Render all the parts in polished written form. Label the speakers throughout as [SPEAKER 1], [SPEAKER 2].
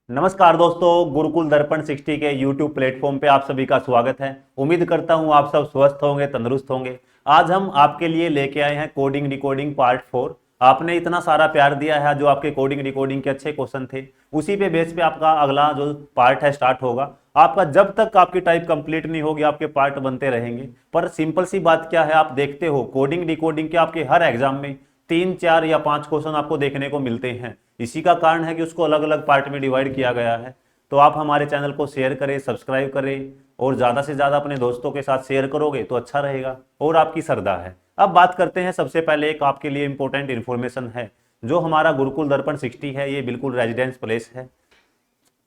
[SPEAKER 1] नमस्कार दोस्तों, गुरुकुल दर्पण 60 के YouTube प्लेटफॉर्म पे आप सभी का स्वागत है। उम्मीद करता हूँ आप सब स्वस्थ होंगे, तंदुरुस्त होंगे। आज हम आपके लिए लेके आए हैं कोडिंग डिकोडिंग पार्ट 4। आपने इतना सारा प्यार दिया है, जो आपके कोडिंग डिकोडिंग के अच्छे क्वेश्चन थे, उसी पे बेस पे आपका अगला जो पार्ट है स्टार्ट होगा। आपका जब तक आपकी टाइप कंप्लीट नहीं होगी, आपके पार्ट बनते रहेंगे। पर सिंपल सी बात क्या है, आप देखते हो कोडिंग डिकोडिंग के आपके हर एग्जाम में 3, 4 या 5 क्वेश्चन आपको देखने को मिलते हैं। इसी का कारण है कि उसको अलग अलग पार्ट में डिवाइड किया गया है। तो आप हमारे चैनल को शेयर करें, सब्सक्राइब करें और ज़्यादा से ज़्यादा अपने दोस्तों के साथ शेयर करोगे तो अच्छा रहेगा और आपकी श्रद्धा है। अब बात करते हैं, सबसे पहले एक आपके लिए इंपॉर्टेंट इन्फॉर्मेशन है। जो हमारा गुरुकुल दर्पण 60 है, ये बिल्कुल रेजिडेंस प्लेस है।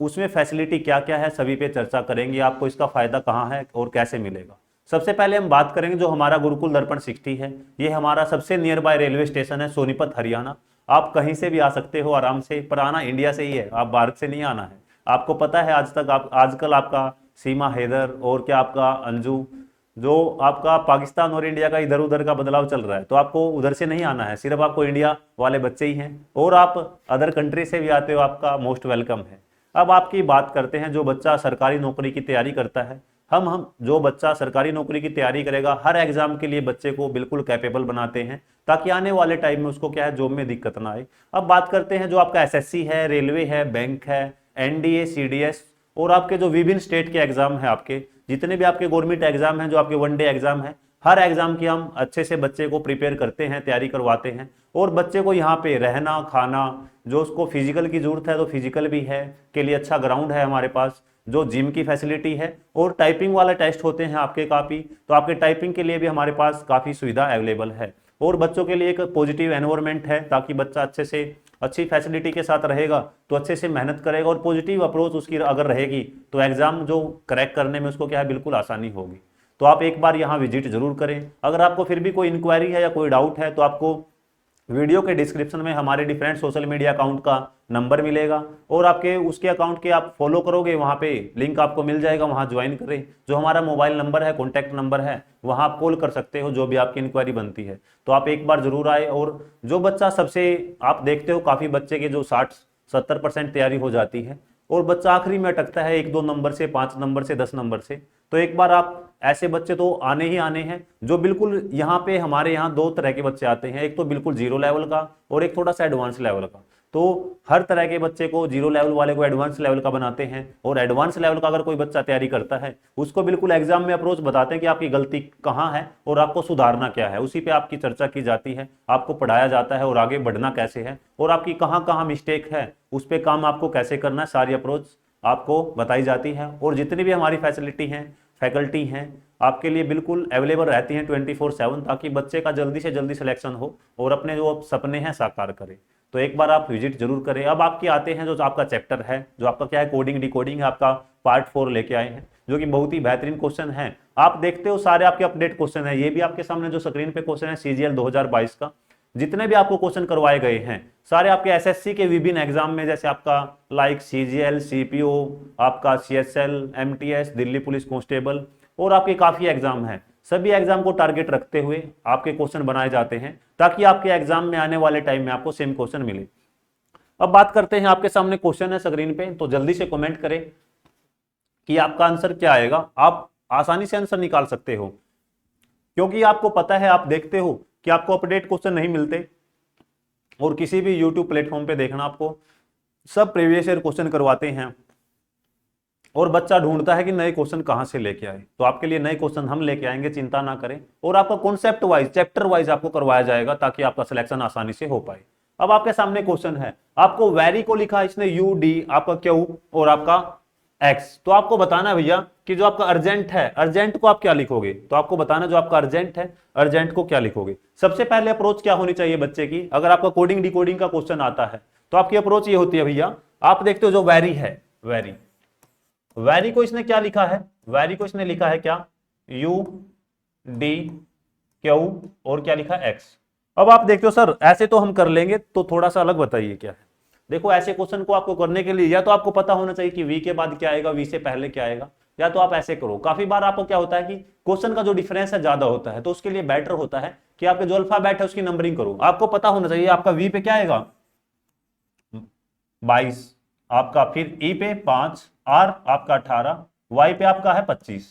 [SPEAKER 1] उसमें फैसिलिटी क्या क्या है सभी पे चर्चा करेंगे, आपको इसका फायदा कहाँ है और कैसे मिलेगा। सबसे पहले हम बात करेंगे जो हमारा गुरुकुल दर्पण 60 है, ये हमारा सबसे नियर बाय रेलवे स्टेशन है, सोनीपत हरियाणा। आप कहीं से भी आ सकते हो आराम से, पर आना इंडिया से ही है, आप बाहर से नहीं आना है। आपको पता है आज तक आजकल आपका सीमा हैदर और क्या आपका अंजू, जो आपका पाकिस्तान और इंडिया का इधर उधर का बदलाव चल रहा है, तो आपको उधर से नहीं आना है, सिर्फ आपको इंडिया वाले बच्चे ही हैं। और आप अदर कंट्री से भी आते हो, आपका मोस्ट वेलकम है। अब आपकी बात करते हैं, जो बच्चा सरकारी नौकरी की तैयारी करता है, हम जो बच्चा सरकारी नौकरी की तैयारी करेगा, हर एग्जाम के लिए बच्चे को बिल्कुल कैपेबल बनाते हैं, ताकि आने वाले टाइम में उसको क्या है, जॉब में दिक्कत ना आए। अब बात करते हैं जो आपका एसएससी है, रेलवे है, बैंक है, एनडीए, सीडीएस और आपके जो विभिन्न स्टेट के एग्जाम है, आपके जितने भी आपके गवर्नमेंट एग्जाम हैं, जो आपके वन डे एग्जाम है, हर एग्जाम की हम अच्छे से बच्चे को प्रिपेयर करते हैं, तैयारी करवाते हैं। और बच्चे को यहाँ पे रहना खाना, जो उसको फिजिकल की जरूरत है तो फिजिकल भी है के लिए अच्छा ग्राउंड है हमारे पास, जो जिम की फैसिलिटी है, और टाइपिंग वाले टेस्ट होते हैं आपके काफ़ी, तो आपके टाइपिंग के लिए भी हमारे पास काफ़ी सुविधा अवेलेबल है। और बच्चों के लिए एक पॉजिटिव एनवायरनमेंट है, ताकि बच्चा अच्छे से अच्छी फैसिलिटी के साथ रहेगा तो अच्छे से मेहनत करेगा, और पॉजिटिव अप्रोच उसकी अगर रहेगी तो एग्जाम जो क्रैक करने में उसको क्या है, बिल्कुल आसानी होगी। तो आप एक बार यहाँ विजिट जरूर करें। अगर आपको फिर भी कोई इंक्वायरी है या कोई डाउट है, तो आपको वीडियो के डिस्क्रिप्शन में हमारे डिफरेंट सोशल मीडिया अकाउंट का नंबर मिलेगा, और आपके उसके अकाउंट के आप फॉलो करोगे, वहाँ पे लिंक आपको मिल जाएगा, वहाँ ज्वाइन करें। जो हमारा मोबाइल नंबर है, कॉन्टैक्ट नंबर है, वहाँ आप कॉल कर सकते हो, जो भी आपकी इंक्वायरी बनती है। तो आप एक बार जरूर आए। और जो बच्चा सबसे, आप देखते हो काफ़ी बच्चे के जो 60-70% तैयारी हो जाती है, और बच्चा आखिरी में अटकता है 1-2 नंबर से, 5 नंबर से, 10 नंबर से। तो एक बार आप, ऐसे बच्चे तो आने ही आने हैं। जो बिल्कुल यहाँ पे हमारे यहाँ 2 तरह के बच्चे आते हैं, एक तो बिल्कुल जीरो लेवल का और एक थोड़ा सा एडवांस लेवल का। तो हर तरह के बच्चे को, जीरो लेवल वाले को एडवांस लेवल का बनाते हैं, और एडवांस लेवल का अगर कोई बच्चा तैयारी करता है, उसको बिल्कुल एग्जाम में अप्रोच बताते हैं कि आपकी गलती कहाँ है और आपको सुधारना क्या है। उसी पे आपकी चर्चा की जाती है, आपको पढ़ाया जाता है और आगे बढ़ना कैसे है, और आपकी कहाँ कहाँ मिस्टेक है, उस पर काम आपको कैसे करना है, सारी अप्रोच आपको बताई जाती है। और जितनी भी हमारी फैसिलिटी हैं, फैकल्टी हैं, आपके लिए बिल्कुल अवेलेबल रहती हैं 24/7, ताकि बच्चे का जल्दी से जल्दी सिलेक्शन हो और अपने जो सपने हैं साकार करे। तो एक बार आप विजिट जरूर करें। अब आपके आते हैं जो आपका चैप्टर है, जो आपका क्या है, कोडिंग डिकोडिंग है, आपका पार्ट 4 लेके आए हैं, जो कि बहुत ही बेहतरीन क्वेश्चन है। आप देखते हो सारे आपके अपडेट क्वेश्चन है, ये भी आपके सामने जो स्क्रीन पे क्वेश्चन है सीजीएल 2022 का, जितने भी आपको क्वेश्चन करवाए गए हैं, सारे आपके एसएससी के विभिन्न एग्जाम में, जैसे आपका लाइक सीजीएल, सीपीओ, आपका CSL, MTS, Delhi police constable, और आपके काफी एग्जाम हैं, सभी एग्जाम को टारगेट रखते हुए आपके क्वेश्चन बनाए जाते हैं, ताकि आपके एग्जाम में आने वाले टाइम में आपको सेम क्वेश्चन मिले। अब बात करते हैं, आपके सामने क्वेश्चन है स्क्रीन पे, तो जल्दी से कमेंट करें कि आपका आंसर क्या आएगा। आप आसानी से आंसर निकाल सकते हो, क्योंकि आपको पता है, आप देखते हो कि आपको अपडेट क्वेश्चन नहीं मिलते, और किसी भी यूट्यूब प्लेटफॉर्म पे देखना, आपको सब प्रीवियस ईयर क्वेश्चन करवाते हैं, और बच्चा ढूंढता है कि नए क्वेश्चन कहां से लेके आए। तो आपके लिए नए क्वेश्चन हम लेके आएंगे, चिंता ना करें। और आपका कॉन्सेप्ट वाइज, चैप्टर वाइज आपको करवाया जाएगा, ताकि आपका सिलेक्शन आसानी से हो पाए। अब आपके सामने क्वेश्चन है, आपको वेरी को लिखा इसने यू डी, आपका क्यू और आपका एक्स। तो आपको बताना है भैया कि जो आपका अर्जेंट है, अर्जेंट को आप क्या लिखोगे। तो आपको बताना जो आपका अर्जेंट है, अर्जेंट को क्या लिखोगे। सबसे पहले अप्रोच क्या होनी चाहिए बच्चे की, अगर आपका कोडिंग डिकोडिंग का क्वेश्चन आता है, तो आपकी अप्रोच ये होती है भैया, आप देखते हो जो वेरी है, वेरी, वेरी को इसने क्या लिखा है, वेरी को इसने लिखा है क्या, यू डी क्यू और क्या लिखा है, एक्स। अब आप देखते हो सर ऐसे तो हम कर लेंगे, तो थोड़ा सा अलग बताइए क्या है। देखो ऐसे क्वेश्चन को आपको करने के लिए या तो आपको पता होना चाहिए कि वी के बाद क्या आएगा, वी से पहले क्या आएगा, या तो आप ऐसे करो। काफी बार आपको क्या होता है कि क्वेश्चन का जो डिफरेंस है ज्यादा होता है, तो उसके लिए बेटर होता है कि आपके जो अल्फाबेट है उसकी नंबरिंग करो। आपको पता होना चाहिए आपका वी पे क्या आएगा 22, आपका फिर ई पे 5, आर आपका 18, वाई पे आपका है 25।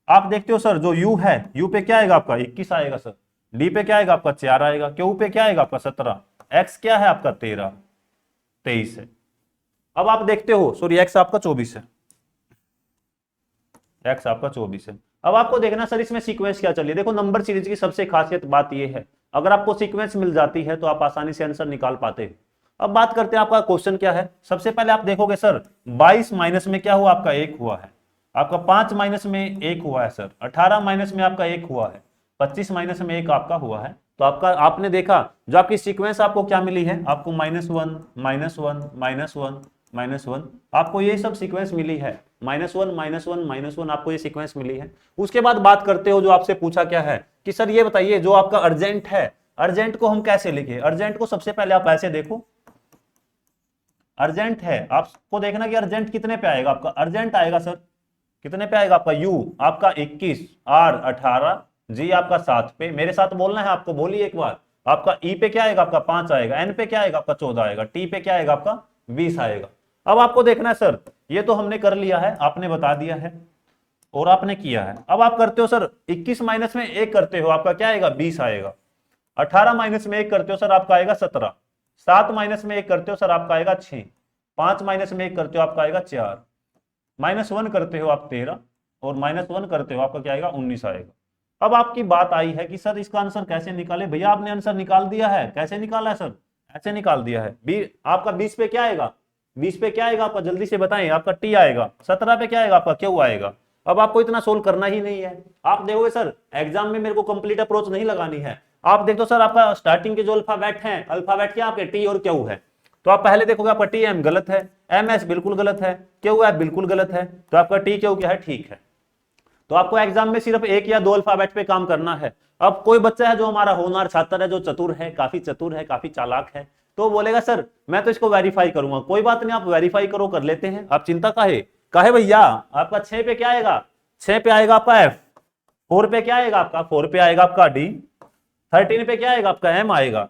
[SPEAKER 1] आप देखते हो सर जो यू है, यू पे क्या आएगा आपका 21 आएगा सर, डी पे क्या आएगा आपका 4 आएगा, क्यू पे क्या आएगा आपका 17, एक्स क्या है आपका 13, 23 है। अब आप देखते हो सॉरी एक्स आपका 24 है, एक्स आपका 24 है। अब आपको देखना सर इसमें सीक्वेंस क्या चलिए, देखो नंबर सीरीज की सबसे खासियत बात यह है, अगर आपको सीक्वेंस मिल जाती है तो आप आसानी से आंसर निकाल पाते हो। अब बात करते हैं आपका क्वेश्चन क्या है। सबसे पहले आप देखोगे सर 22 माइनस में क्या हुआ आपका 1 हुआ है, आपका 5 माइनस में 1 हुआ है सर, 18 माइनस में आपका 1 हुआ है, 25 माइनस में 1 आपका हुआ है। तो आपका आपने देखा जो आपकी सीक्वेंस आपको क्या मिली है, आपको -1 -1 -1 -1, आपको ये सब सीक्वेंस मिली है, -1 -1 -1 आपको ये सीक्वेंस मिली है। उसके बाद बात करते हो जो आपसे पूछा क्या है कि सर ये बताइए जो आपका अर्जेंट है, अर्जेंट को हम कैसे लिखे। अर्जेंट को सबसे पहले आप ऐसे देखो, अर्जेंट है आपको देखना कि अर्जेंट कितने पे आएगा, आपका अर्जेंट आएगा सर कितने पे आएगा आपका यू आपका 21, आर 18, जी आपका 7 पे, मेरे साथ बोलना है आपको, बोलिए एक बार। आपका ई पे क्या आएगा आपका 5 आएगा, एन पे क्या आएगा आपका 14 आएगा, टी पे क्या आएगा आपका 20 आएगा। अब आपको देखना है सर ये तो हमने कर लिया है, आपने बता दिया है और आपने किया है। अब आप करते हो सर 21 माइनस में 1 करते हो आपका क्या आएगा 20 आएगा, 18 माइनस में 1 करते हो सर आपका आएगा 17, 7 माइनस में 1 करते हो सर आपका आएगा 6, 5 माइनस में 1 करते हो आपका आएगा 4, -1 करते हो आप 13 और -1 करते हो आपका क्या आएगा 19 आएगा। अब आपकी बात आई है कि सर इसका आंसर कैसे निकाले। भैया आपने आंसर निकाल दिया है, कैसे निकाला है सर, ऐसे निकाल दिया है। आपका 20 पे क्या आएगा, 20 पे क्या आएगा आपका जल्दी से बताएं, आपका टी आएगा, 17 पे क्या आएगा आपका क्यू आएगा। अब आपको इतना सोल्व करना ही नहीं है। आप देखोगे सर एग्जाम में मेरे को कंप्लीट अप्रोच नहीं लगानी है, आप देखो सर आपका स्टार्टिंग के जो अल्फाबेट हैं, अल्फाबेट क्या आपके टी और क्यू है, तो आप पहले देखोगे आपका टी एम गलत है, एम एस बिल्कुल गलत है, क्यू एफ बिल्कुल गलत है, तो आपका टी क्यू क्या है ठीक है। तो आपको एग्जाम में सिर्फ 1 या 2 अल्फाबेट पे काम करना है। अब कोई बच्चा है जो हमारा होनहार छात्र है, जो चतुर है, काफी चतुर है, काफी चालाक है, तो बोलेगा सर मैं तो इसको वेरीफाई करूंगा। कोई बात नहीं, आप वेरीफाई करो, कर लेते हैं, आप चिंता काहे भैया। आपका 6 पे क्या आएगा, 6 पे आएगा आपका एफ, 4 पे क्या आएगा आपका 4 पे आएगा आपका डी, 13 पे क्या आएगा आपका एम आएगा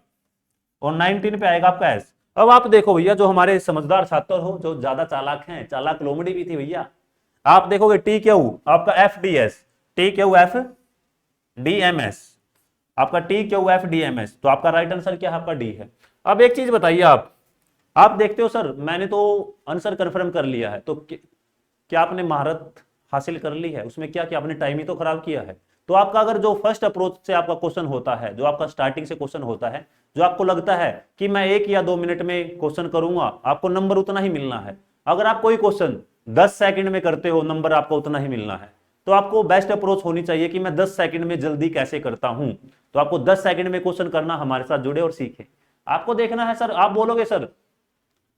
[SPEAKER 1] और 19 पे आएगा आपका एस। अब आप देखो भैया जो हमारे समझदार छात्र हो, जो ज्यादा चालाक हैं, चालाक लोमड़ी भी थी भैया, आप देखोगे टी क्यू आपका F D S, T Q F D M S, आपका T Q F D M S, तो आपका राइट आंसर क्या है आपका डी है। अब एक चीज बताइए आप देखते हो सर मैंने तो आंसर कंफर्म कर लिया है, तो क्या आपने महारत हासिल कर ली है, उसमें क्या आपने टाइम ही तो खराब किया है। तो आपका अगर जो फर्स्ट अप्रोच से आपका क्वेश्चन होता है, जो आपका स्टार्टिंग से क्वेश्चन होता है, जो आपको लगता है कि मैं 1 या 2 मिनट में क्वेश्चन करूंगा, आपको नंबर उतना ही मिलना है। अगर आप कोई क्वेश्चन 10 सेकंड में करते हो, नंबर आपको उतना ही मिलना है। तो आपको बेस्ट अप्रोच होनी चाहिए कि मैं 10 सेकंड में जल्दी कैसे करता हूं। तो आपको 10 सेकंड में क्वेश्चन करना, हमारे साथ जुड़े और सीखें। आपको देखना है सर, आप बोलोगे सर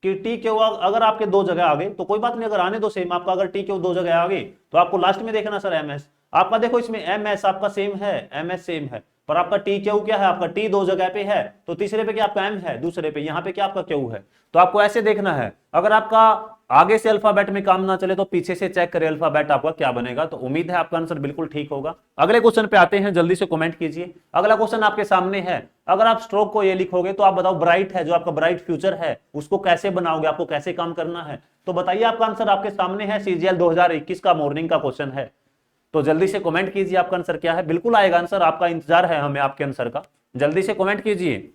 [SPEAKER 1] कि टी क्यू अगर आपके 2 जगह आ गए तो कोई बात नहीं, अगर आने दो सेम, आपका अगर टी क्यू 2 जगह आ गई तो आपको लास्ट में देखना सर एम एस। आपका देखो इसमें एम एस आपका सेम है, एम एस सेम है, पर आपका टी क्यू क्या है, आपका टी 2 जगह पे है, तो तीसरे पे क्या आपका एम है, दूसरे पे यहाँ पे क्या आपका क्यू है। तो आपको ऐसे देखना है, अगर आपका आगे से अल्फाबेट में काम ना चले तो पीछे से चेक करें अल्फाबेट आपका क्या बनेगा। तो उम्मीद है आपका आंसर बिल्कुल ठीक होगा। अगले क्वेश्चन पे आते हैं, जल्दी से कमेंट कीजिए। अगला क्वेश्चन आपके सामने है, अगर आप स्ट्रोक को ये लिखोगे तो आप बताओ ब्राइट है, जो आपका ब्राइट फ्यूचर है, उसको कैसे बनाओगे, आपको कैसे काम करना है। तो बताइए, आपका आंसर आपके सामने है, सीजीएल 2021 का मॉर्निंग का क्वेश्चन है। तो जल्दी से कमेंट कीजिए आपका आंसर क्या है। बिल्कुल आएगा आंसर, आपका इंतजार है हमें आपके आंसर का, जल्दी से कमेंट कीजिए।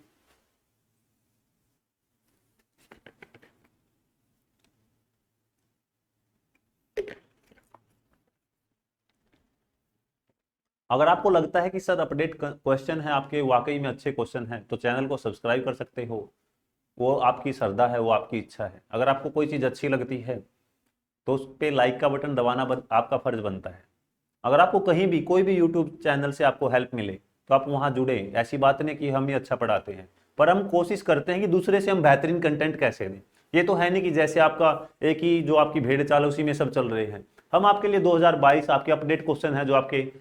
[SPEAKER 1] अगर आपको लगता है कि सर अपडेट क्वेश्चन है आपके वाकई में अच्छे क्वेश्चन हैं, तो चैनल को सब्सक्राइब कर सकते हो, वो आपकी श्रद्धा है, वो आपकी इच्छा है। अगर आपको कोई चीज़ अच्छी लगती है तो उस पर लाइक का बटन दबाना आपका फर्ज बनता है। अगर आपको कहीं भी कोई भी यूट्यूब चैनल से आपको हेल्प मिले तो आप वहाँ जुड़े। ऐसी बात नहीं कि हम ही अच्छा पढ़ाते हैं, पर हम कोशिश करते हैं कि दूसरे से हम बेहतरीन कंटेंट कैसे दें। ये तो है नहीं कि जैसे आपका एक ही जो आपकी भेड़ चाल उसी में सब चल रहे हैं। हम आपके लिए 2022 आपके अपडेट क्वेश्चन है, जो आपके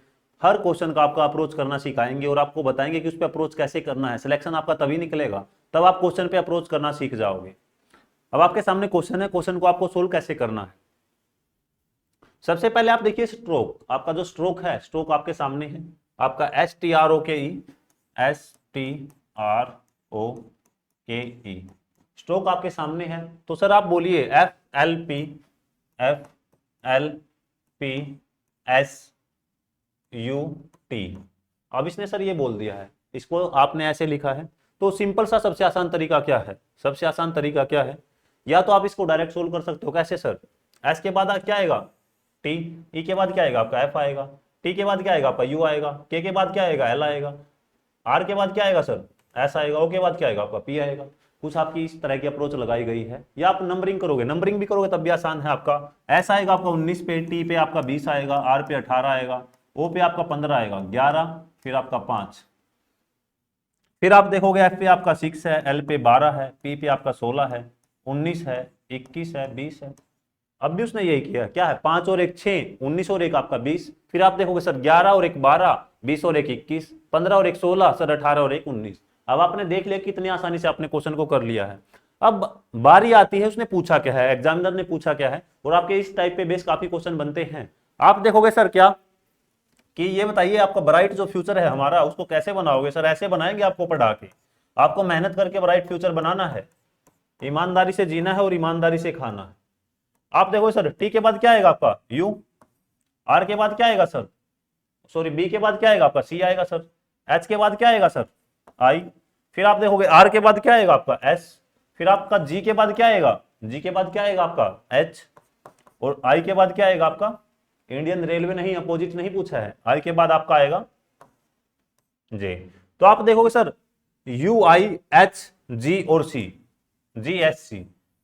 [SPEAKER 1] हर क्वेश्चन का आपका अप्रोच करना सिखाएंगे और आपको बताएंगे कि उस पर अप्रोच कैसे करना है। सिलेक्शन आपका तभी निकलेगा तब आप क्वेश्चन पे अप्रोच करना सीख जाओगे। अब आपके सामने क्वेश्चन है, क्वेश्चन को आपको सोल्व कैसे करना है। सबसे पहले आप देखिए स्ट्रोक, आपका जो स्ट्रोक है, स्ट्रोक आपके सामने है, आपका STROKE, STROKE, स्ट्रोक आपके सामने है। तो सर आप बोलिए FLP, SUT। अब इसने सर ये बोल दिया है, इसको आपने ऐसे लिखा है। तो सिंपल सा सबसे आसान तरीका क्या है, सबसे आसान तरीका क्या है, या तो आप इसको डायरेक्ट सोल्व कर सकते हो। कैसे सर? एस के बाद क्या आएगा? टी, ई के बाद क्या आएगा आपका? एफ आएगा, टी के बाद क्या आएगा आपका? यू आएगा, के बाद क्या आएगा? एल आएगा, आर के बाद क्या आएगा सर? एस आएगा, ओ के बाद क्या आएगा आपका? पी आएगा। कुछ आपकी इस तरह की अप्रोच लगाई गई है। या आप नंबरिंग करोगे, नंबरिंग भी करोगे तब भी आसान है आपका। एस आएगा आपका 19 पे, टी पे आपका 20 आएगा, आर पे 18 आएगा, ओ पे आपका 15 आएगा, 11, फिर आपका 5। फिर आप देखोगे एफ पे आपका 6 है, एल पे 12 है, पी पे आपका 16 है, 19 है, 21 है, 20 है। अब भी उसने यही किया, क्या है? 5 और 1 6, 19 और 1 आपका 20। फिर आप देखोगे सर 11 और 1 12, 20 और 1 21, 15 और 1 16, सर 18 और 1 19। अब आपने देख लिया कितनी आसानी से आपने क्वेश्चन को कर लिया है। अब बारी आती है उसने पूछा क्या है, एग्जामिनर ने पूछा क्या है, और आपके इस टाइप पे बेस काफी क्वेश्चन बनते हैं। आप देखोगे सर क्या कि ये बताइए आपका ब्राइट जो फ्यूचर है हमारा, उसको कैसे बनाओगे सर? ऐसे बनाएंगे आपको पढ़ा के? आपको मेहनत करके ब्राइट फ्यूचर बनाना है, ईमानदारी से जीना है और ईमानदारी से खाना है। आप देखो सर टी के बाद क्या आएगा आपका? यू, आर के बाद क्या आएगा सर? सॉरी, बी के बाद क्या आएगा आपका? सी आएगा सर, एच के बाद क्या आएगा सर? आई। फिर आप देखोगे आर के बाद क्या आएगा आपका? एस। फिर आपका जी के बाद क्या आएगा? जी के बाद क्या आएगा आपका? एच। और आई के बाद क्या आएगा आपका? इंडियन रेलवे नहीं, अपोजिट नहीं पूछा है, आई के बाद आपका आएगा जे। तो आप देखोगे सर UIHG और सी, GSC,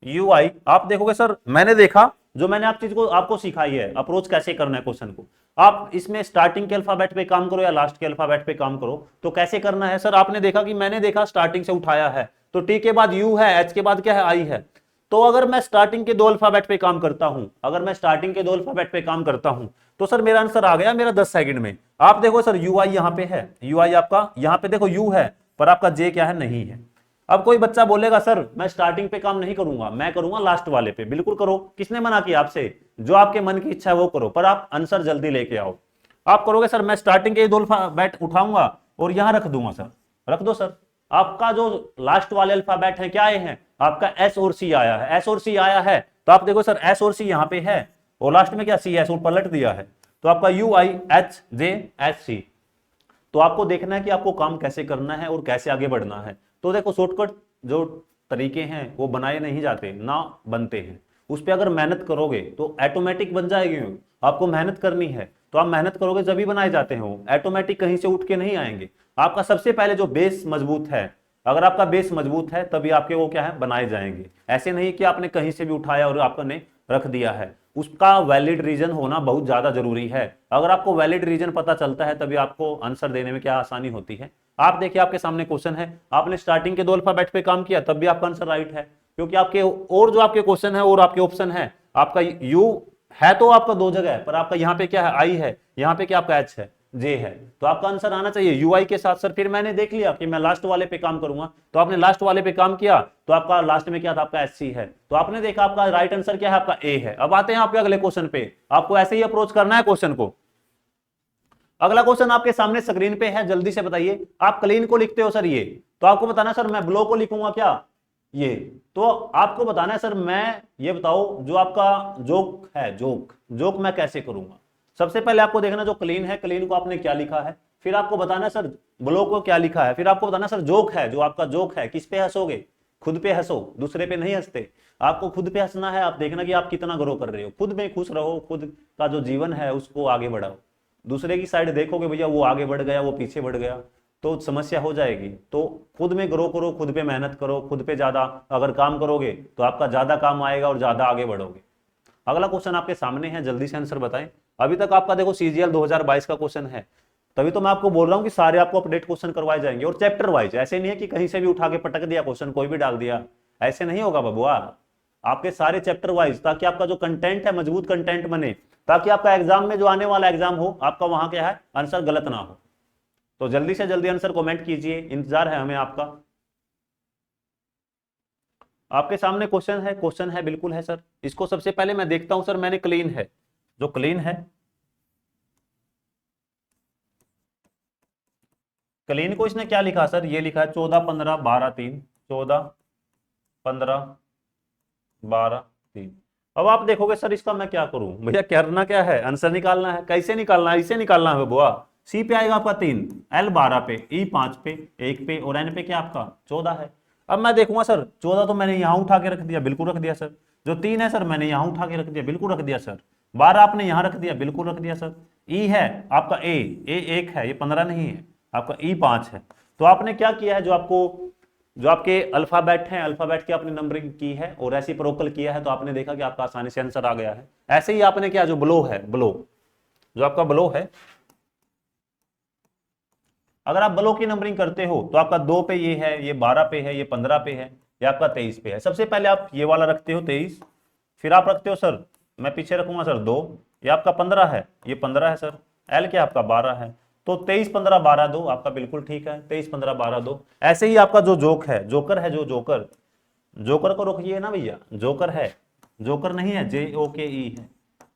[SPEAKER 1] UI। आप देखोगे सर, मैंने देखा जो मैंने आप चीज को आपको सिखाई है, अप्रोच कैसे करना है क्वेश्चन को। आप इसमें स्टार्टिंग के अल्फाबेट पे काम करो या लास्ट के अल्फाबेट पे काम करो, तो कैसे करना है सर? आपने देखा कि मैंने देखा स्टार्टिंग से उठाया है, तो टी के बाद यू है, एच के बाद क्या है? आई है। तो अगर मैं स्टार्टिंग के 2 अल्फाबेट पे काम करता हूं, अगर मैं स्टार्टिंग के 2 अल्फाबेट पे काम करता हूं, तो सर मेरा आंसर आ गया मेरा 10 सेकंड में। आप देखो सर UI यहां पे है, UI आपका यहां पे देखो यू है, पर आपका जे क्या है? नहीं है। अब कोई बच्चा बोलेगा सर मैं स्टार्टिंग पे काम नहीं करूंगा, मैं करूंगा लास्ट वाले पे। बिल्कुल करो, किसने मना किया आपसे? जो आपके मन की इच्छा है वो करो, पर आप आंसर जल्दी लेके आओ। आप करोगे सर मैं स्टार्टिंग के 2 अल्फाबेट उठाऊंगा और यहां रख दूंगा सर, रख दो सर। आपका जो लास्ट वाले अल्फाबेट है क्या आए हैं? आपका एस और सी आया है, एस और सी आया है। तो आप देखो सर एस और सी यहां पे है, और लास्ट में क्या? सी, एस और पलट दिया है, तो आपका UIHJSC। तो आपको देखना है कि आपको काम कैसे करना है और कैसे आगे बढ़ना है। तो देखो शॉर्टकट जो तरीके हैं वो बनाए नहीं जाते, ना बनते हैं। उस पर अगर मेहनत करोगे तो ऑटोमेटिक बन जाएगी। आपको मेहनत करनी है, तो आप मेहनत करोगे जब भी बनाए जाते हैं, वो ऑटोमेटिक कहीं से उठ के नहीं आएंगे। आपका सबसे पहले जो बेस मजबूत है, अगर आपका बेस मजबूत है तभी आपके वो क्या है? बनाए जाएंगे। ऐसे नहीं कि आपने कहीं से भी उठाया और आपने रख दिया है। उसका वैलिड रीजन होना बहुत ज्यादा जरूरी है। अगर आपको वैलिड रीजन पता चलता है तभी आपको आंसर देने में क्या आसानी होती है। आप देखिए आपके सामने क्वेश्चन है, आपने स्टार्टिंग के 2 अल्फाबेट पे काम किया तब भी आपका आंसर राइट है, क्योंकि आपके और जो आपके क्वेश्चन है और आपके ऑप्शन है, आपका यू है तो आपका 2 जगह है, पर आपका यहाँ पे क्या है? आई है, यहाँ पे क्या आपका एच है? जे है। तो आपका आंसर आना चाहिए यूआई के साथ। सर फिर मैंने देख लिया कि मैं लास्ट वाले पे काम करूंगा, तो आपने लास्ट वाले पे काम किया, तो आपका लास्ट में क्या था? आपका एससी है। तो आपने देखा आपका राइट आंसर क्या है? आपका ए है। अब आते हैं आपके अगले क्वेश्चन पे। आपको ऐसे ही अप्रोच करना है क्वेश्चन को। अगला क्वेश्चन आपके सामने स्क्रीन पे है, जल्दी से बताइए। आप क्लीन को लिखते हो सर ये, तो आपको बताना सर मैं ब्लो को लिखूंगा क्या? ये तो आपको बताना है सर, मैं ये बताओ जो आपका जोक है, जोक जोक मैं कैसे करूंगा। सबसे पहले आपको देखना जो क्लीन है, क्लीन को आपने क्या लिखा है, फिर आपको बताना सर ब्लो को क्या लिखा है, फिर आपको बताना सर जोक है, जो आपका जोक है किस पे हंसोगे? खुद पे हंसो, दूसरे पे नहीं हंसते। आपको खुद पे हंसना है। आप देखना कि आप कितना ग्रो कर रहे हो, खुद में खुश रहो, खुद का जो जीवन है उसको आगे बढ़ाओ। दूसरे की साइड देखोगे भैया वो आगे बढ़ गया, वो पीछे बढ़ गया, तो समस्या हो जाएगी। तो खुद में ग्रो करो, खुद पे मेहनत करो, खुद पे ज्यादा अगर काम करोगे तो आपका ज्यादा काम आएगा और ज्यादा आगे बढ़ोगे। अगला क्वेश्चन आपके सामने है, जल्दी से आंसर बताएं। अभी तक आपका देखो सीजीएल 2022 का क्वेश्चन है, तभी तो मैं आपको बोल रहा हूं कि सारे आपको अपडेट क्वेश्चन करवाए जाएंगे और चैप्टर वाइज। ऐसे नहीं है कि कहीं से भी उठा के पटक दिया क्वेश्चन, कोई भी डाल दिया, ऐसे नहीं होगा बबुआ। आपके सारे चैप्टर वाइज, ताकि आपका जो कंटेंट है मजबूत कंटेंट बने, ताकि आपका एग्जाम में जो आने वाला एग्जाम हो आपका वहां क्या है? आंसर गलत ना हो। तो जल्दी से जल्दी आंसर कमेंट कीजिए, इंतजार है हमें आपका। आपके सामने क्वेश्चन है, क्वेश्चन है बिल्कुल है सर। इसको सबसे पहले मैं देखता हूं सर, मैंने क्लीन है, जो क्लीन है, क्लीन को इसने क्या लिखा सर, ये लिखा है 14 15 12 3, 14 15 12 3। अब आप देखोगे सर इसका मैं क्या करूं भैया, करना क्या है, आंसर निकालना है। कैसे निकालना है, इसे निकालना है बुआ। सी पे आएगा आपका 3, एल 12 पे, ई 5 पे, 1 पे, और एन पे क्या आपका 14 है। अब मैं देखूंगा सर 14 तो मैंने यहां उठा के रख दिया, बिल्कुल रख दिया सर। जो 3 है सर मैंने यहां उठा के रख दिया, बिल्कुल रख दिया सर। 12 आपने यहां रख दिया, बिल्कुल रख दिया सर। ई है आपका ए 1 है, ये 15 नहीं है, आपका ई 5 है। तो आपने क्या किया है, जो आपके अल्फाबेट हैं, अल्फाबेट की आपने नंबरिंग की है और ऐसी प्रोकल किया है, तो आपने देखा कि आपका आसानी से आंसर आ गया है। ऐसे ही आपने क्या, जो ब्लो है, ब्लो, जो आपका ब्लो है, अगर आप ब्लो की नंबरिंग करते हो तो आपका 2 पे ये है, ये 12 पे है, ये 15 पे है, ये आपका 23 पे है। सबसे पहले आप ये वाला रखते हो 23, फिर आप रखते हो सर, मैं पीछे रखूंगा सर 2, ये आपका 15 है, ये 15 है सर, एल क्या आपका 12 है। तो 23 15 12 2 आपका बिल्कुल ठीक है, 23 15 12 2। ऐसे ही आपका जो जोक है, जोकर है, जो जोकर, जोकर को रोकिए ना भैया, जोकर है, जोकर नहीं है, JOKE है।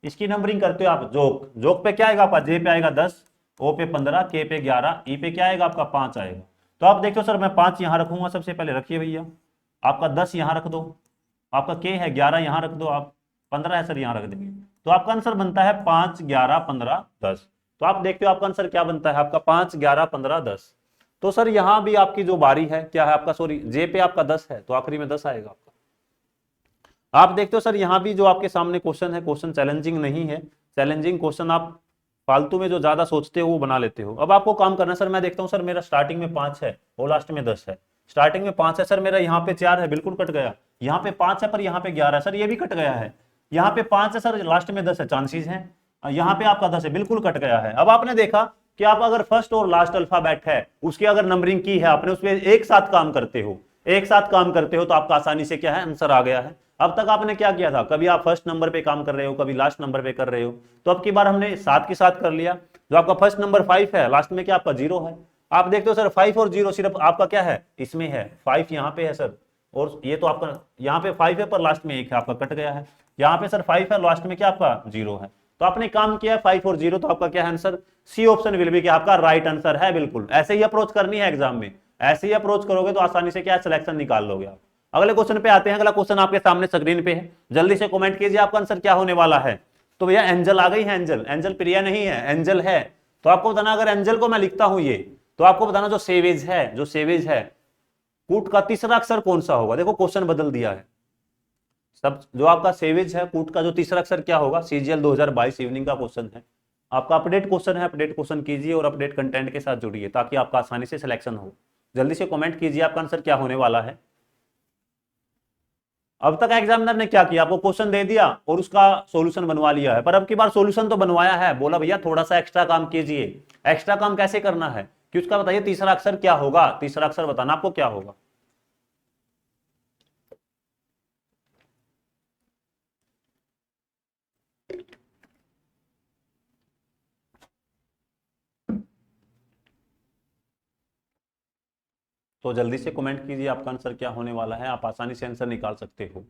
[SPEAKER 1] इसकी नंबरिंग करते हो आप, जोक, जोक पे क्या आएगा आपका, जे पे आएगा 10, ओ पे 15, के पे 11, ई पे क्या आएगा आपका 5 आएगा। तो आप देखो सर मैं 5 यहां रखूंगा, सबसे पहले रखिए भैया, आपका 10 यहां रख दो, आपका के है 11 यहां रख दो, आप 15 है सर यहां रख देंगे। तो आपका आंसर बनता है 5 11 15 10। तो आप देखते हो आपका आंसर क्या बनता है, आपका 5 11 15 10। तो सर यहां भी आपकी जो बारी है क्या है आपका, सॉरी जे पे आपका 10 है, तो आखिरी में 10 आएगा आपका। आप देखते हो सर यहां भी जो आपके सामने क्वेश्चन है, क्वेश्चन चैलेंजिंग नहीं है। चैलेंजिंग क्वेश्चन आप फालतू में जो ज्यादा सोचते हो वो बना लेते हो। अब आपको काम करना है सर, मैं देखता हूं सर मेरा स्टार्टिंग में 5 है और लास्ट में 10 है। स्टार्टिंग में 5 है सर मेरा, यहाँ पे 4 है, बिल्कुल कट गया। यहाँ पे 5 है पर यहाँ पे 11 है सर, ये भी कट गया है। यहाँ पे 5 है सर, लास्ट में 10 है, चांसेस है। यहाँ पे आपका 10 है, बिल्कुल कट गया है। अब आपने देखा कि आप अगर फर्स्ट और लास्ट अल्फाबेट है उसकी अगर नंबरिंग की है आपने, उसमें एक साथ काम करते हो, एक साथ काम करते हो, तो आपका आसानी से क्या है, आंसर आ गया है। अब तक आपने क्या किया था, कभी आप फर्स्ट नंबर पे काम कर रहे हो, कभी लास्ट नंबर पे कर रहे हो। तो अब की बार हमने साथ के साथ कर लिया। जो आपका फर्स्ट नंबर 5 है, लास्ट में क्या आपका 0 है। आप देखते हो सर 5 और 0 सिर्फ आपका क्या है, इसमें है, 5 यहाँ पे है सर, और ये तो आपका यहाँ पे 5 है पर लास्ट में 1 है, आपका कट गया है। यहाँ पे सर 5 है, लास्ट में क्या आपका 0 है। तो आपने काम किया है 5 और 0, तो आपका क्या है answer, C option will be, क्या आपका राइट आंसर है। बिल्कुल ऐसे ही अप्रोच करनी है एग्जाम में, ऐसे ही अप्रोच करोगे तो आसानी से क्या सिलेक्शन निकाल लोगे आप। अगले क्वेश्चन पे आते हैं। अगला क्वेश्चन आपके सामने स्क्रीन पे है, जल्दी से कमेंट कीजिए आपका आंसर क्या होने वाला है। तो भैया एंजल आ गई है, एंजल, एंजल प्रिया नहीं है, एंजल है। तो आपको बताना, अगर एंजल को मैं लिखता हूं ये, तो आपको बताना जो सेवेज है, जो सेवेज है, कूट का तीसरा अक्षर कौन सा होगा। देखो क्वेश्चन बदल दिया है सब। जो आपका सेवेज है, कूट का जो तीसरा अक्षर क्या होगा, CGL 2022 इवनिंग का क्वेश्चन है आपका, अपडेट क्वेश्चन है। अपडेट क्वेश्चन कीजिए और अपडेट कंटेंट के साथ जुड़िए ताकि आपका आसानी से सिलेक्शन हो। जल्दी से कमेंट कीजिए आपका आंसर क्या होने वाला है। अब तक एग्जामिनर ने क्या किया, आपको क्वेश्चन दे दिया और उसका सॉल्यूशन बनवा लिया है, पर अब की बार सॉल्यूशन तो बनवाया है, बोला भैया थोड़ा सा एक्स्ट्रा काम कीजिए। एक्स्ट्रा काम कैसे करना है कि उसका बताइए तीसरा अक्षर क्या होगा, तीसरा अक्षर बताना आपको क्या होगा। तो जल्दी से कमेंट कीजिए आपका आंसर क्या होने वाला है, आप आसानी से आंसर निकाल सकते हो।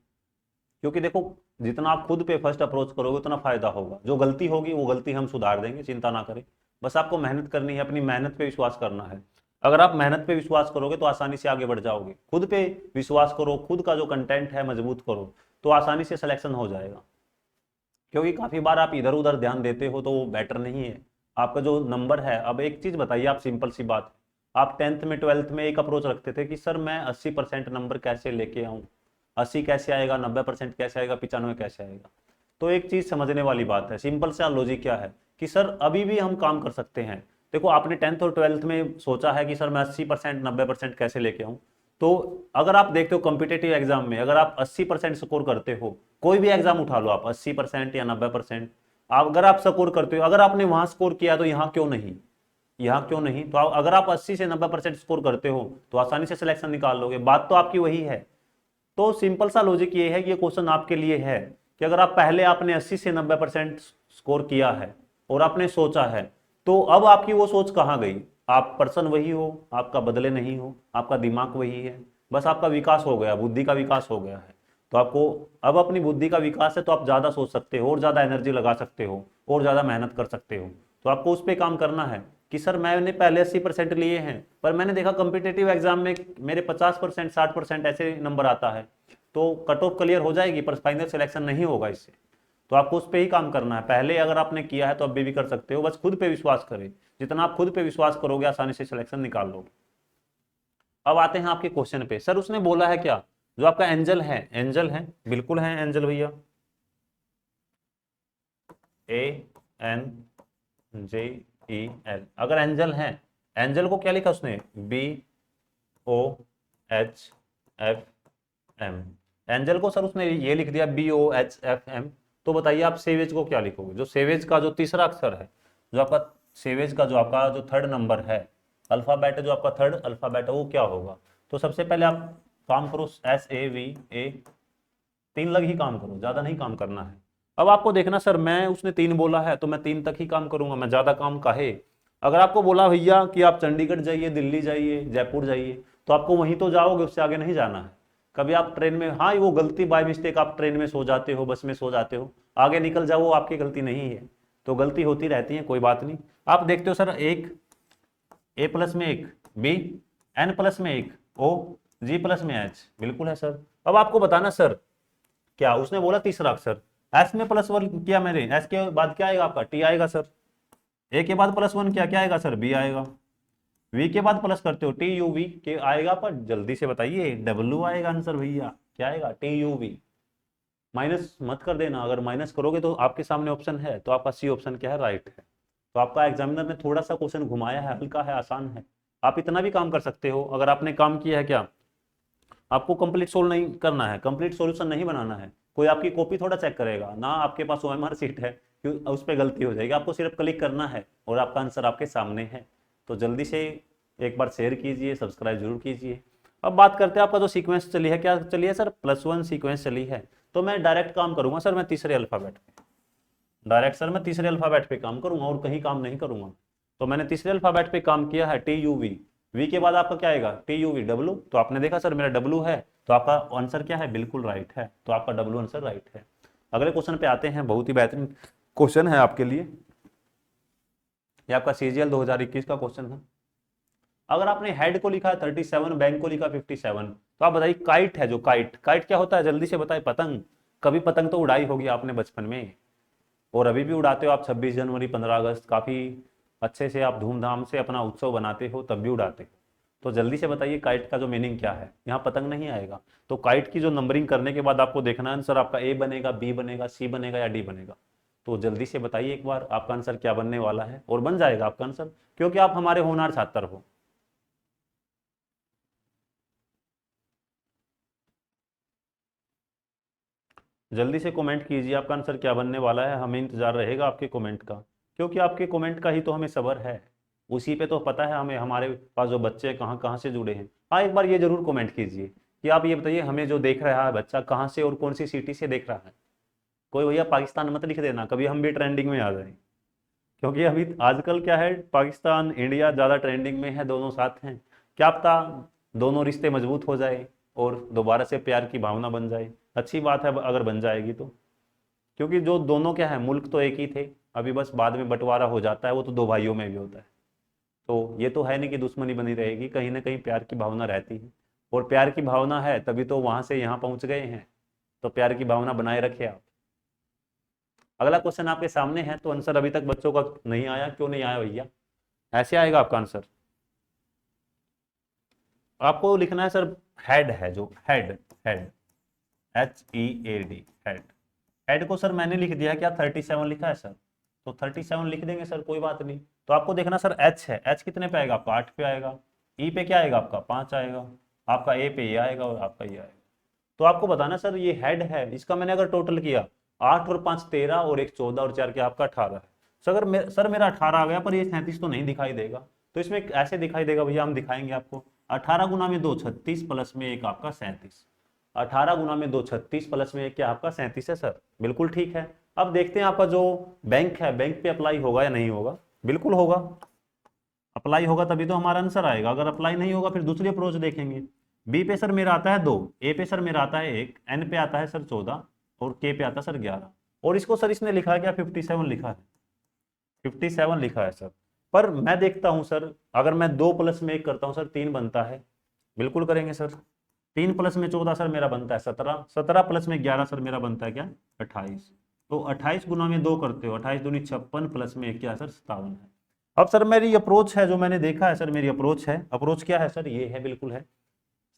[SPEAKER 1] क्योंकि देखो जितना आप खुद पे फर्स्ट अप्रोच करोगे उतना फायदा होगा। जो गलती होगी वो गलती हम सुधार देंगे, चिंता ना करें। बस आपको मेहनत करनी है, अपनी मेहनत पे विश्वास करना है। अगर आप मेहनत पे विश्वास करोगे तो आसानी से आगे बढ़ जाओगे। खुद पे विश्वास करो, खुद का जो कंटेंट है मजबूत करो, तो आसानी से सिलेक्शन हो जाएगा। क्योंकि काफी बार आप इधर उधर ध्यान देते हो तो वो बेटर नहीं है। आपका जो नंबर है, अब एक चीज बताइए आप, सिंपल सी बात, आप 10th में 12th में एक अप्रोच रखते थे कि सर मैं 80% नंबर कैसे लेके आऊं, 80 कैसे आएगा, 90% कैसे आएगा, 95 कैसे आएगा। तो एक चीज समझने वाली बात है, सिंपल सा लॉजिक क्या है कि सर अभी भी हम काम कर सकते हैं। देखो आपने 10th और 12th में सोचा है कि सर मैं 80% 90% कैसे लेके आऊं। तो अगर आप देखते हो कॉम्पिटेटिव एग्जाम में, अगर आप 80% स्कोर करते हो, कोई भी एग्जाम उठा लो आप, 80% या 90% अगर आप स्कोर करते हो, अगर आपने वहां स्कोर किया तो यहाँ क्यों नहीं, यहाँ क्यों नहीं। तो अगर आप 80 से 90% स्कोर करते हो तो आसानी से सिलेक्शन निकाल लोगे, बात तो आपकी वही है। तो सिंपल सा लॉजिक ये है कि ये क्वेश्चन आपके लिए है कि अगर आप पहले आपने 80 से 90% स्कोर किया है और आपने सोचा है, तो अब आपकी वो सोच कहाँ गई। आप पर्सन वही हो, आपका बदले नहीं हो, आपका दिमाग वही है, बस आपका विकास हो गया, बुद्धि का विकास हो गया है। तो आपको अब अपनी बुद्धि का विकास है, तो आप ज़्यादा सोच सकते हो और ज़्यादा एनर्जी लगा सकते हो और ज़्यादा मेहनत कर सकते हो। तो आपको उस पर काम करना है कि सर मैंने पहले 80% लिए हैं, पर मैंने देखा कम्पिटेटिव एग्जाम में मेरे 50% 60% ऐसे नंबर आता है, तो कट ऑफ क्लियर हो जाएगी पर फाइनल सिलेक्शन नहीं होगा इससे। तो आपको उस पर ही काम करना है। पहले अगर आपने किया है तो अभी भी कर सकते हो, बस खुद पे विश्वास करें। जितना आप खुद पे विश्वास करोगे आसानी से सिलेक्शन निकाल लोगे। अब आते हैं आपके क्वेश्चन पे। सर उसने बोला है क्या, जो आपका एंजल है, एंजल है, बिल्कुल है एंजल भैया, ANGEL। अगर एंजल है, एंजल को क्या लिखा उसने, BOHFM। एंजल को सर उसने ये लिख दिया BOHFM। तो बताइए आप सेवेज को क्या लिखोगे। जो सेवेज का जो तीसरा अक्षर है, जो आपका सेवेज का जो आपका जो थर्ड नंबर है, अल्फाबेट है, जो आपका थर्ड अल्फाबेट है, वो क्या होगा। तो सबसे पहले आप काम करो SAVA, 3 लग ही काम करो, ज्यादा नहीं काम करना है। अब आपको देखना सर, मैं उसने 3 बोला है तो मैं 3 तक ही काम करूंगा, मैं ज्यादा काम काहे। अगर आपको बोला भैया कि आप चंडीगढ़ जाइए, दिल्ली जाइए, जयपुर जाइए, तो आपको वहीं तो जाओगे, उससे आगे नहीं जाना है। कभी आप ट्रेन में, हाँ वो गलती बाय मिस्टेक आप ट्रेन में सो जाते हो, बस में सो जाते हो, आगे निकल जाओ, वो आपकी गलती नहीं है। तो गलती होती रहती है, कोई बात नहीं। आप देखते हो सर, एक A प्लस में एक B, N प्लस में एक O, G प्लस में H, बिल्कुल है सर। अब आपको बताना सर, क्या उसने बोला तीसरा अक्षर, एस में प्लस वन किया मैंने, एस के बाद क्या आएगा आपका, टी आएगा सर। ए के बाद प्लस वन किया, क्या आएगा सर, बी आएगा। वी के बाद प्लस करते हो, टी यू वी के आएगा, पर जल्दी से बताइए, डब्ल्यू आएगा आंसर भैया, क्या आएगा, टी यू वी। माइनस मत कर देना, अगर माइनस करोगे तो आपके सामने ऑप्शन है, तो आपका सी ऑप्शन क्या है, राइट है। तो आपका एग्जामिनर ने थोड़ा सा क्वेश्चन घुमाया है, हल्का है, आसान है। आप इतना भी काम कर सकते हो, अगर आपने काम किया है क्या, आपको कंप्लीट सोल्व नहीं करना है, कंप्लीट सॉल्यूशन नहीं बनाना है। कोई आपकी कॉपी थोड़ा चेक करेगा ना, आपके पास OMR सीट है, क्यों उस पर गलती हो जाएगी। आपको सिर्फ क्लिक करना है और आपका आंसर आपके सामने है। तो जल्दी से एक बार शेयर कीजिए, सब्सक्राइब जरूर कीजिए। अब बात करते हैं आपका जो सीक्वेंस चली है, क्या चली है सर, +1 सीक्वेंस चली है। तो मैं डायरेक्ट काम करूंगा सर, मैं तीसरे अल्फाबेट पे, डायरेक्ट सर मैं तीसरे अल्फाबेट पे काम करूंगा और कहीं काम नहीं करूंगा। तो मैंने तीसरे अल्फाबेट पे काम किया है, TUV। वी के बाद आपका क्या आएगा, TUV, डब्लू। तो आपने देखा सर मेरा डब्लू है, तो आपका आंसर क्या है, बिल्कुल राइट है। तो आपका डब्लू आंसर राइट है। अगले क्वेश्चन पे आते हैं, बहुत ही बेहतरीन क्वेश्चन है आपके लिए, ये आपका CGL 2021 का क्वेश्चन है। अगर आपने हेड को लिखा है 37, बैंक को लिखा 57, तो आप बताइए काइट है, जो काइट, काइट क्या होता है, जल्दी से बताइए। पतंग, कभी पतंग तो उड़ाई होगी आपने बचपन में, और अभी भी उड़ाते हो आप। 26 जनवरी, 15 अगस्त काफी अच्छे से आप धूमधाम से अपना उत्सव बनाते हो, तब भी उड़ाते हो। तो जल्दी से बताइए काइट का जो मीनिंग क्या है, यहाँ पतंग नहीं आएगा। तो काइट की जो नंबरिंग करने के बाद आपको देखना है आंसर आपका A बनेगा, B बनेगा, C बनेगा या D बनेगा। तो जल्दी से बताइए एक बार आपका आंसर क्या बनने वाला है, और बन जाएगा आपका आंसर, क्योंकि आप हमारे होनहार छात्र हो। जल्दी से कमेंट कीजिए आपका आंसर क्या बनने वाला है, हमें इंतजार रहेगा आपके कमेंट का, क्योंकि आपके कमेंट का ही तो हमें सब्र है। उसी पे तो पता है हमें हमारे पास जो बच्चे कहाँ कहाँ से जुड़े हैं। हाँ एक बार ये जरूर कमेंट कीजिए कि आप ये बताइए, हमें जो देख रहा है बच्चा कहाँ से और कौन सी सिटी से देख रहा है। कोई भैया पाकिस्तान मत लिख देना, कभी हम भी ट्रेंडिंग में आ जाए। क्योंकि अभी आजकल क्या है, पाकिस्तान इंडिया ज़्यादा ट्रेंडिंग में है, दोनों साथ हैं। क्या पता दोनों रिश्ते मजबूत हो जाए और दोबारा से प्यार की भावना बन जाए। अच्छी बात है अगर बन जाएगी तो, क्योंकि जो दोनों क्या है, मुल्क तो एक ही थे, अभी बस बाद में बंटवारा हो जाता है, वो तो दो भाइयों में भी होता है। तो ये तो है नहीं कि दुश्मनी बनी रहेगी, कहीं ना कहीं प्यार की भावना रहती है। और प्यार की भावना है तभी तो वहां से यहाँ पहुंच गए हैं। तो प्यार की भावना बनाए रखे आप। अगला क्वेश्चन आपके सामने है, तो आंसर अभी तक बच्चों का नहीं आया, क्यों नहीं आया भैया, ऐसे आएगा आपका आंसर। आपको लिखना है सर, हेड है जो, head, head, HEAD, head. Head को सर मैंने लिख दिया, क्या 37 लिखा है सर, तो 37 लिख देंगे सर, कोई बात नहीं। तो आपको देखना सर, H है, H कितने पे आएगा आपका, 8 पे आएगा। E पे क्या आएगा आपका, 5 आएगा। आपका A पे ये आएगा और आपका ये आएगा। तो आपको बताना सर, ये हेड है, इसका मैंने अगर टोटल किया, 8 और 5 13 और 1 14 और 4 क्या आपका 18 है। सर अगर सर मेरा 18 आ गया, पर ये 37 तो नहीं दिखाई देगा। तो इसमें ऐसे दिखाई देगा भैया, हम दिखाएंगे आपको। 18 गुना में 2 36, प्लस में एक आपका 37। 18 गुना में 2 36, प्लस में एक क्या आपका 37 है सर, बिल्कुल ठीक है। अब देखते हैं आपका जो बैंक है, बैंक पे अप्लाई होगा या नहीं होगा, बिल्कुल होगा। अप्लाई होगा तभी तो हमारा आंसर आएगा, अगर अप्लाई नहीं होगा फिर दूसरी अप्रोच देखेंगे। बी पे सर मेरा आता है 2, ए पे सर मेरा आता है 1, एन पे आता है सर 14 और के पे आता है सर 11। और इसको सर इसने लिखा है क्या 57 लिखा है, 57 लिखा है सर। पर मैं देखता हूं सर, अगर मैं 2 प्लस में 1 करता हूं सर 3 बनता है, बिल्कुल करेंगे सर। 3 प्लस में 14 सर मेरा बनता है 17, 17 प्लस में 11 सर मेरा बनता है क्या 28। तो 28 गुना में 2 करते हो, 28 दूनी 56 प्लस में 1 क्या है सर 57 है। अब सर मेरी अप्रोच है जो मैंने देखा है सर, मेरी अप्रोच है, अप्रोच क्या है सर, ये है बिल्कुल है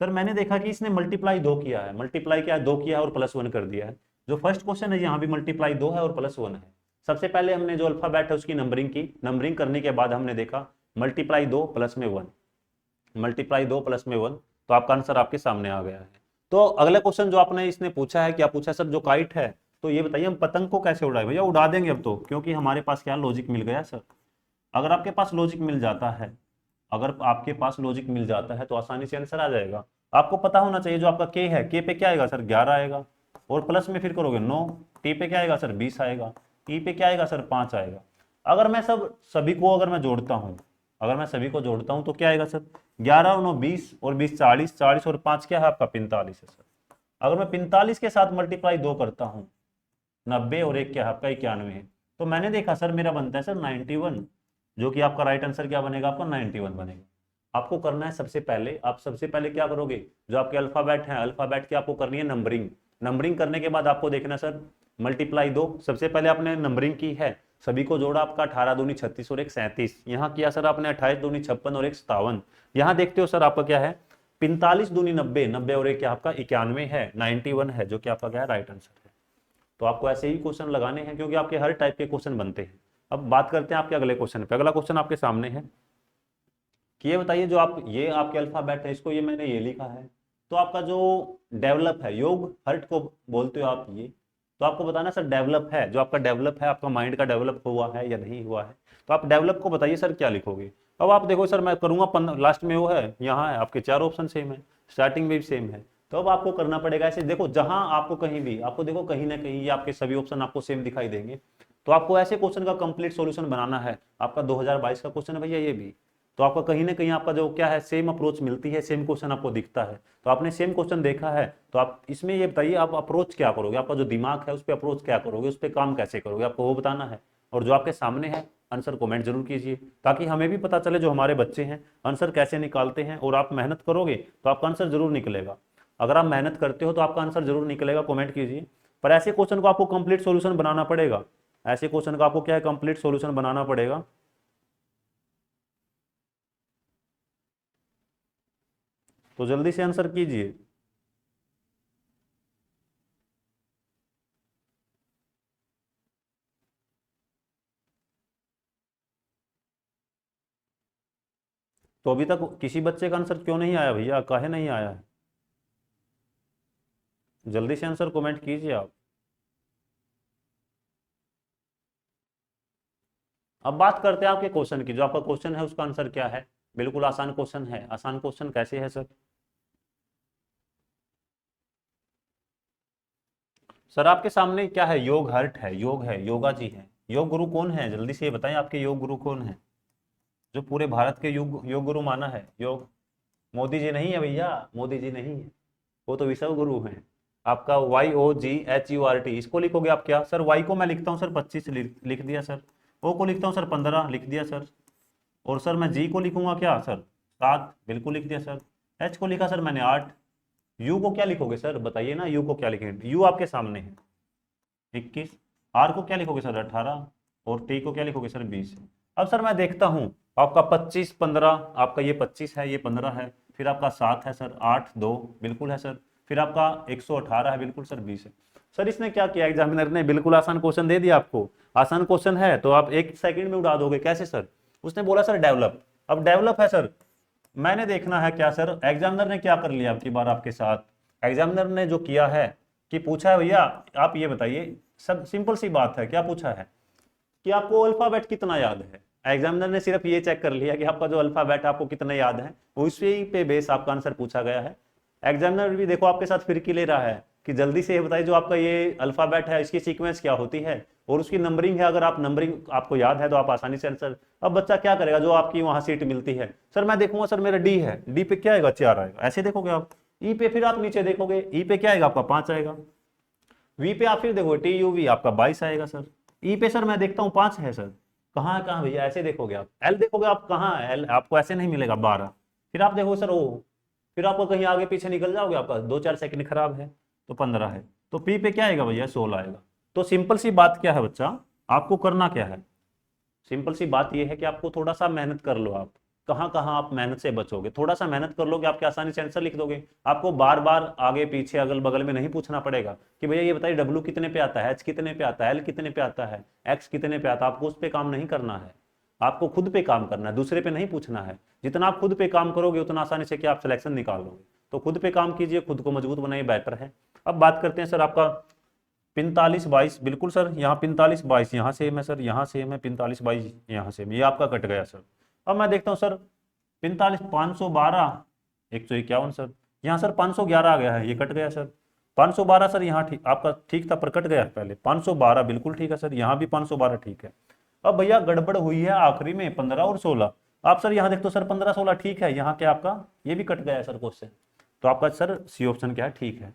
[SPEAKER 1] सर। मैंने देखा कि इसने मल्टीप्लाई 2 किया है, मल्टीप्लाई क्या है 2 किया है और प्लस 1 कर दिया है। जो फर्स्ट क्वेश्चन है यहाँ भी मल्टीप्लाई 2 है और प्लस 1 है। सबसे पहले हमने जो अल्फाबेट है उसकी नंबरिंग की, नंबरिंग करने के बाद हमने देखा मल्टीप्लाई 2 प्लस में 1, मल्टीप्लाई 2 प्लस में 1, तो आपका आंसर आपके सामने आ गया है। तो अगला क्वेश्चन जो आपने इसने पूछा है, क्या पूछा सर, जो काइट है, तो ये बताइए हम पतंग को कैसे उड़ाए। भैया उड़ा देंगे अब तो, क्योंकि हमारे पास क्या लॉजिक मिल गया सर। अगर आपके पास लॉजिक मिल जाता है, अगर आपके पास लॉजिक मिल जाता है तो आसानी से आंसर आ जाएगा। आपको पता होना चाहिए जो आपका के है, के पे क्या आएगा सर 11 आएगा, और प्लस में फिर करोगे 9, टी पे क्या आएगा सर 20 आएगा, ई पे क्या आएगा सर 5 आएगा। अगर मैं सभी को अगर मैं जोड़ता हूँ, अगर मैं सभी को जोड़ता हूँ तो क्या आएगा सर 11 और 9 20 और 20 40, 40 और 5 क्या है आपका 45 है सर। अगर मैं 45 के साथ मल्टीप्लाई 2 करता हूँ, 90 और 1 क्या है आपका 91 है, तो मैंने देखा सर मेरा बनता है सर 91, जो कि आपका राइट आंसर क्या बनेगा आपका 91 बनेगा। आपको करना है सबसे पहले, आप सबसे पहले क्या करोगे, जो आपके अल्फाबेट हैं, अल्फाबेट की आपको करनी है नंबरिंग। नंबरिंग करने के बाद आपको देखना सर मल्टीप्लाई 2, सबसे पहले आपने नंबरिंग की है, सभी को जोड़ा आपका 18 दूनी 36 और 1 37, यहाँ किया सर आपने 28 दूनी 56 और 1 57। यहाँ देखते हो सर आपका क्या है 45 दूनी 90, 90 और 1 क्या आपका 91 है, 91 है, जो कि आपका क्या है राइट आंसर है। तो आपको ऐसे ही क्वेश्चन लगाने हैं, क्योंकि आपके हर टाइप के क्वेश्चन बनते हैं। अब बात करते हैं आपके अगले क्वेश्चन पे। अगला क्वेश्चन आपके सामने है कि ये बताइए जो आप ये आपके अल्फाबेट है, इसको ये मैंने ये लिखा है, तो आपका जो डेवलप है, योग हर्ट को बोलते हो आप ये, तो आपको बताना सर डेवलप है, जो आपका डेवलप है, आपका माइंड का डेवलप हुआ है या नहीं हुआ है। तो आप डेवलप को बताइए सर क्या लिखोगे। अब आप देखो सर मैं करूंगा लास्ट में वो है, यहाँ है आपके 4 ऑप्शन सेम है, स्टार्टिंग में भी सेम है, तो अब आपको करना पड़ेगा ऐसे। देखो जहां आपको कहीं भी आपको देखो कहीं ना कहीं ये आपके सभी ऑप्शन आपको सेम दिखाई देंगे, तो आपको ऐसे क्वेश्चन का कंप्लीट सॉल्यूशन बनाना है। आपका 2022 का क्वेश्चन है भैया ये भी, तो आपका कहीं ना कहीं आपका जो क्या है सेम अप्रोच मिलती है, सेम क्वेश्चन आपको दिखता है, तो आपने सेम क्वेश्चन देखा है, तो आप इसमें ये बताइए आप अप्रोच क्या करोगे, आपका जो दिमाग है उस पर अप्रोच क्या करोगे, उस पर काम कैसे करोगे, आपको वो बताना है। और जो आपके सामने है आंसर कमेंट जरूर कीजिए, ताकि हमें भी पता चले जो हमारे बच्चे हैं आंसर कैसे निकालते हैं। और आप मेहनत करोगे तो आपका आंसर जरूर निकलेगा। अगर आप मेहनत करते हो तो आपका आंसर जरूर निकलेगा, कमेंट कीजिए। पर ऐसे क्वेश्चन को आपको कंप्लीट सॉल्यूशन बनाना पड़ेगा, ऐसे क्वेश्चन का आपको क्या है कंप्लीट सॉल्यूशन बनाना पड़ेगा। तो जल्दी से आंसर कीजिए। तो अभी तक किसी बच्चे का आंसर क्यों नहीं आया भैया, काहे नहीं आया है, जल्दी से आंसर कमेंट कीजिए आप। अब बात करते हैं आपके क्वेश्चन की, जो आपका क्वेश्चन है उसका आंसर क्या है। बिल्कुल आसान क्वेश्चन है। आसान क्वेश्चन कैसे है सर, सर आपके सामने क्या है, योग हर्ट है, योग है, योगा जी है। योग गुरु कौन है जल्दी से ये बताएं, आपके योग गुरु कौन है, जो पूरे भारत के योग गुरु माना है। योग मोदी जी नहीं है भैया, मोदी जी नहीं है, वो तो विश्व गुरु हैं। आपका YOGHURT, इसको लिखोगे आप क्या सर, वाई को मैं लिखता हूँ सर 25 लिख दिया सर, ओ को लिखता हूँ सर 15 लिख दिया सर, और सर मैं जी को लिखूंगा क्या सर 7 बिल्कुल लिख दिया सर, एच को लिखा सर मैंने 8, यू को क्या लिखोगे सर बताइए ना, यू को क्या लिखेंगे, यू आपके सामने है 21, आर को क्या लिखोगे सर 18, और टी को क्या लिखोगे सर 20। अब सर मैं देखता हूँ आपका 25 15, आपका ये 25 है, ये 15 है, फिर आपका 7 है सर, 8 2 बिल्कुल है सर, फिर आपका 118 है बिल्कुल सर, 20 है। सर इसने क्या किया, एग्जामिनर ने बिल्कुल आसान क्वेश्चन दे दिया आपको। आसान क्वेश्चन है तो आप 1 सेकंड में उड़ा दोगे, कैसे सर। उसने बोला सर डेवलप, अब डेवलप है सर, मैंने देखना है क्या सर एग्जामिनर ने क्या कर लिया आपकी बार आपके साथ। एग्जामिनर ने जो किया है कि पूछा है भैया आप ये बताइए, सब सिंपल सी बात है, क्या पूछा है कि आपको अल्फाबेट कितना याद है। एग्जामिनर ने सिर्फ ये चेक कर लिया कि आपका जो अल्फाबेट आपको कितना याद है, उसी पे बेस आपका आंसर पूछा गया है। एग्जामिनर भी देखो आपके साथ फिरकी ले रहा है कि जल्दी से ये बताइए जो आपका ये अल्फाबेट है इसकी सीक्वेंस क्या होती है और उसकी नंबरिंग है। अगर आप नंबरिंग आपको याद है तो आप आसानी से आंसर, अब बच्चा क्या करेगा जो आपकी वहां सीट मिलती है, सर मैं देखूंगा सर मेरा डी है, डी पे क्या आएगा 4 आएगा, ऐसे देखोगे आप। ई पे फिर आप नीचे देखोगे, ई पे क्या आएगा आपका 5 आएगा। वी पे आप फिर देखोगे टी यू वी आपका 22 आएगा सर। ई पे सर मैं देखता हूँ 5 है सर। कहाँ है, कहाँ भैया, ऐसे देखोगे आप। एल देखोगे आप, कहाँ है एल, आपको ऐसे नहीं मिलेगा 12। फिर आप देखोगे सर ओ, फिर आपको कहीं आगे पीछे निकल जाओगे, आपका 2-4 सेकंड खराब है तो 15 है। तो पी पे क्या आएगा भैया, 16 आएगा। तो सिंपल सी बात क्या है बच्चा, आपको करना क्या है, सिंपल सी बात यह है कि आपको थोड़ा सा मेहनत कर लो। आप कहाँ कहाँ आप मेहनत से बचोगे, थोड़ा सा मेहनत कर लोगे आपके आसानी से आंसर लिख दोगे। आपको बार बार आगे पीछे अगल बगल में नहीं पूछना पड़ेगा कि भैया ये बताइए डब्ल्यू कितने पे आता है, एच कितने पे आता है, एल कितने पे आता है, एक्स कितने पे आता है। आपको उस पर काम नहीं करना है, आपको खुद पे काम करना है, दूसरे पे नहीं पूछना है। जितना आप खुद पे काम करोगे उतना आसानी से क्या आप सिलेक्शन निकाल लोगे। तो खुद पे काम कीजिए, खुद को मजबूत बनाइए, बेटर है। अब बात करते हैं सर आपका 45-22, बिल्कुल सर यहाँ 45-22 यहाँ सेम है सर, यहाँ सेम है 45-22 यहाँ सेम, ये आपका कट गया सर। अब मैं देखता हूँ सर 45 512 151 सर, यहाँ सर 511 आ गया है, ये कट गया सर। 512 सर यहाँ ठीक, आपका ठीक था पर कट गया पहले। 512 बिल्कुल ठीक है सर, यहाँ भी 512 ठीक है। अब भैया गड़बड़ हुई है आखिरी में 15 और 16। आप सर यहाँ देखते हो सर 15-16 ठीक है, यहाँ क्या आपका ये भी कट गया है सर क्वेश्चन। तो आपका सर सी ऑप्शन क्या है, ठीक है।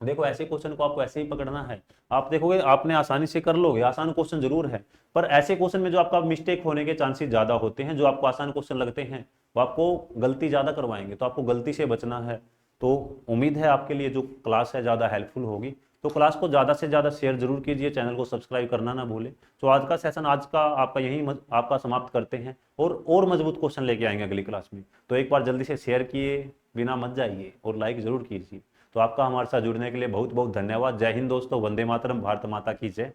[SPEAKER 1] देखो ऐसे क्वेश्चन को आपको ऐसे ही पकड़ना है। आप देखोगे आपने आसानी से कर लोगे, आसान क्वेश्चन जरूर है, पर ऐसे क्वेश्चन में जो आपका मिस्टेक होने के चांसेस ज्यादा होते हैं। जो आपको आसान क्वेश्चन लगते हैं वो आपको गलती ज्यादा करवाएंगे, तो आपको गलती से बचना है। तो उम्मीद है आपके लिए जो क्लास है ज्यादा हेल्पफुल होगी। तो क्लास को ज्यादा से ज्यादा शेयर जरूर कीजिए, चैनल को सब्सक्राइब करना ना भूलें। तो आज का सेशन, आज का आपका यही आपका समाप्त करते हैं, और मजबूत क्वेश्चन लेके आएंगे अगली क्लास में। तो एक बार जल्दी से शेयर किए बिना मत जाइए और लाइक जरूर कीजिए। तो आपका हमारे साथ जुड़ने के लिए बहुत बहुत धन्यवाद। जय हिंद दोस्तों, वंदे मातरम, भारत माता की जय।